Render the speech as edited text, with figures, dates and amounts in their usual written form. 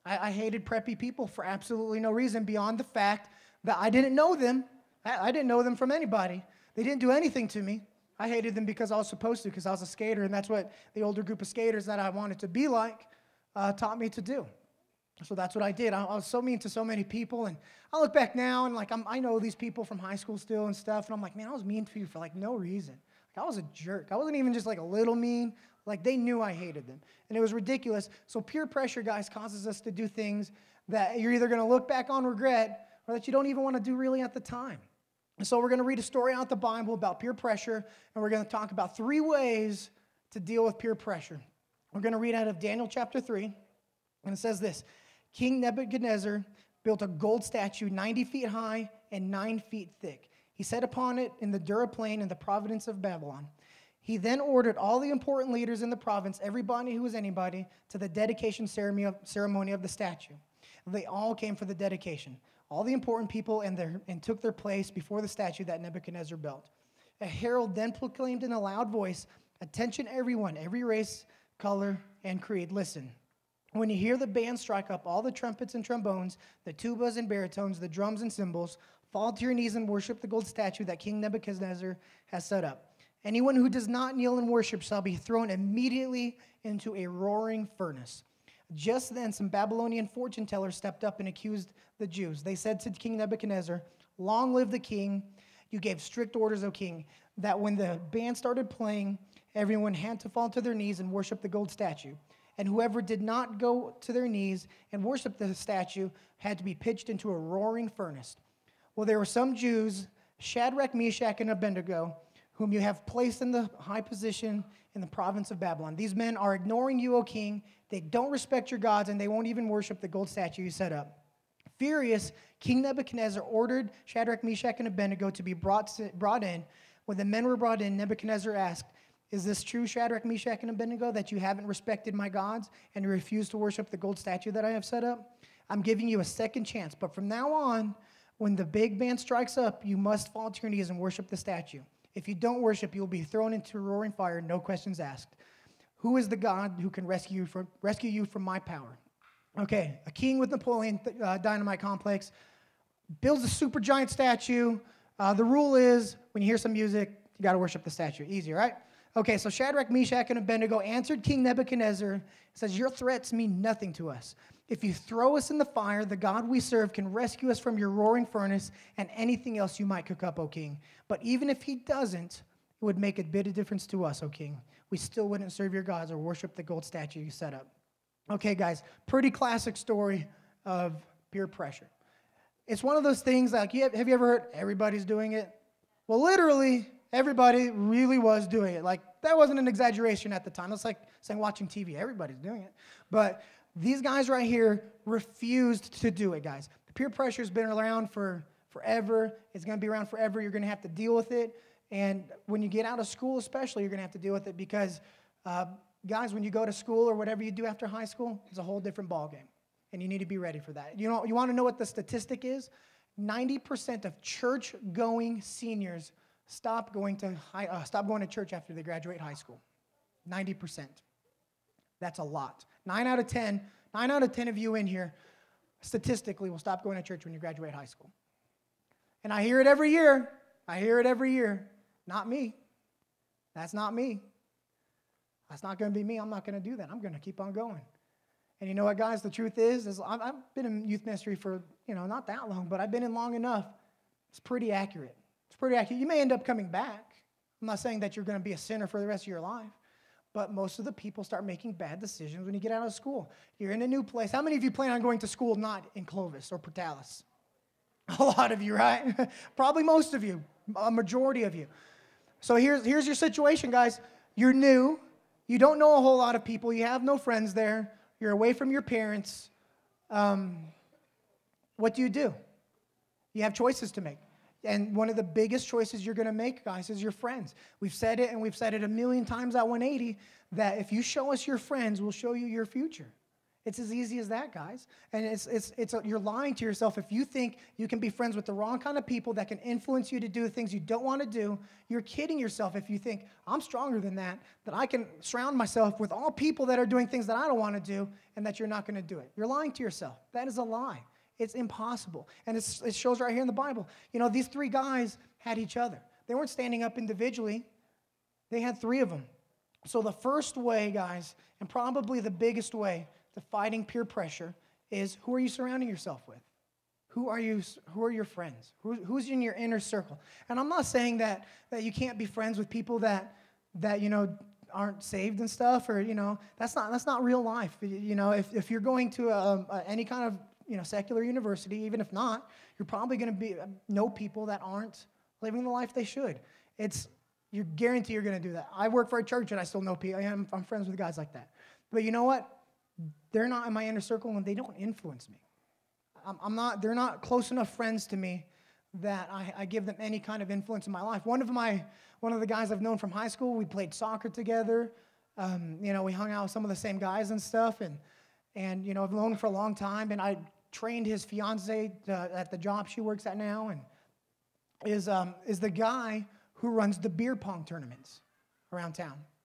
I hated preppy people for absolutely no reason beyond the fact that I didn't know them. I didn't know them from anybody. They didn't do anything to me. I hated them because I was supposed to, because I was a skater, and that's what the older group of skaters that I wanted to be like taught me to do. So that's what I did. I was so mean to so many people, and I look back now, and like I know these people from high school still and stuff, and I'm like, man, I was mean to you for like no reason. Like I was a jerk. I wasn't even just like a little mean. Like they knew I hated them, and it was ridiculous. So peer pressure, guys, causes us to do things that you're either going to look back on regret or that you don't even want to do really at the time. And so we're going to read a story out the Bible about peer pressure, and we're going to talk about 3 ways to deal with peer pressure. We're going to read out of Daniel chapter 3, and it says this: King Nebuchadnezzar built a gold statue 90 feet high and 9 feet thick. He set upon it in the Dura plain in the province of Babylon. He then ordered all the important leaders in the province, everybody who was anybody, to the dedication ceremony of the statue. They all came for the dedication. All the important people and took their place before the statue that Nebuchadnezzar built. A herald then proclaimed in a loud voice, "Attention everyone, every race, color, and creed. Listen. When you hear the band strike up all the trumpets and trombones, the tubas and baritones, the drums and cymbals, fall to your knees and worship the gold statue that King Nebuchadnezzar has set up. Anyone who does not kneel and worship shall be thrown immediately into a roaring furnace." Just then, some Babylonian fortune tellers stepped up and accused the Jews. They said to King Nebuchadnezzar, "Long live the king. You gave strict orders, O king, that when the band started playing, everyone had to fall to their knees and worship the gold statue. And whoever did not go to their knees and worship the statue had to be pitched into a roaring furnace. Well, there were some Jews, Shadrach, Meshach, and Abednego, whom you have placed in the high position in the province of Babylon. These men are ignoring you, O king. They don't respect your gods, and they won't even worship the gold statue you set up." Furious, King Nebuchadnezzar ordered Shadrach, Meshach, and Abednego to be brought in. When the men were brought in, Nebuchadnezzar asked, "Is this true, Shadrach, Meshach, and Abednego, that you haven't respected my gods and you refuse to worship the gold statue that I have set up? I'm giving you a second chance, but from now on, when the big band strikes up, you must fall to your knees and worship the statue. If you don't worship, you will be thrown into roaring fire, no questions asked. Who is the God who can rescue you from my power?" Okay, a king with Napoleon Dynamite complex builds a super giant statue. The rule is, when you hear some music, you got to worship the statue. Easy, right? Okay, so Shadrach, Meshach, and Abednego answered King Nebuchadnezzar. He says, "Your threats mean nothing to us. If you throw us in the fire, the God we serve can rescue us from your roaring furnace and anything else you might cook up, O king. But even if he doesn't, it would make a bit of difference to us, O king. We still wouldn't serve your gods or worship the gold statue you set up." Okay, guys, pretty classic story of peer pressure. It's one of those things like, have you ever heard everybody's doing it? Well, literally, everybody really was doing it. Like, that wasn't an exaggeration at the time. It's like saying watching TV. Everybody's doing it. But these guys right here refused to do it, guys. The peer pressure has been around for forever. It's going to be around forever. You're going to have to deal with it. And when you get out of school especially, you're going to have to deal with it because, guys, when you go to school or whatever you do after high school, it's a whole different ballgame. And you need to be ready for that. You want to know what the statistic is? 90% of church-going seniors stop going to church after they graduate high school. 90%. That's a lot. 9 out of 10 of you in here statistically will stop going to church when you graduate high school. And I hear it every year. Not me. That's not me. That's not going to be me. I'm not going to do that. I'm going to keep on going. And you know what, guys? The truth is I've been in youth ministry for, not that long, but I've been in long enough. It's pretty accurate. You may end up coming back. I'm not saying that you're going to be a sinner for the rest of your life, but most of the people start making bad decisions when you get out of school. You're in a new place. How many of you plan on going to school not in Clovis or Portales? A lot of you, right? Probably most of you, a majority of you. So here's your situation, guys. You're new. You don't know a whole lot of people. You have no friends there. You're away from your parents. What do? You have choices to make. And one of the biggest choices you're going to make, guys, is your friends. We've said it, and we've said it a million times at 180, that if you show us your friends, we'll show you your future. It's as easy as that, guys. And you're lying to yourself. If you think you can be friends with the wrong kind of people that can influence you to do things you don't want to do, you're kidding yourself if you think, I'm stronger than that I can surround myself with all people that are doing things that I don't want to do, and that you're not going to do it. You're lying to yourself. That is a lie. It's impossible. And it shows right here in the Bible. You know, these three guys had each other. They weren't standing up individually. They had three of them. So the first way, guys, and probably the biggest way to fighting peer pressure is, who are you surrounding yourself with? Who are your friends? Who's in your inner circle? And I'm not saying that you can't be friends with people that you know aren't saved and stuff, or you know that's not real life. You know, if you're going to any kind of secular university, even if not, you're probably going to know people that aren't living the life they should. You're guaranteed you're going to do that. I work for a church and I still know people. I'm friends with guys like that. But you know what? They're not in my inner circle and they don't influence me. They're not close enough friends to me that I give them any kind of influence in my life. One of the guys I've known from high school, we played soccer together. We hung out with some of the same guys and stuff. And I've known him for a long time. And I trained his fiance at the job she works at now, and is the guy who runs the beer pong tournaments around town.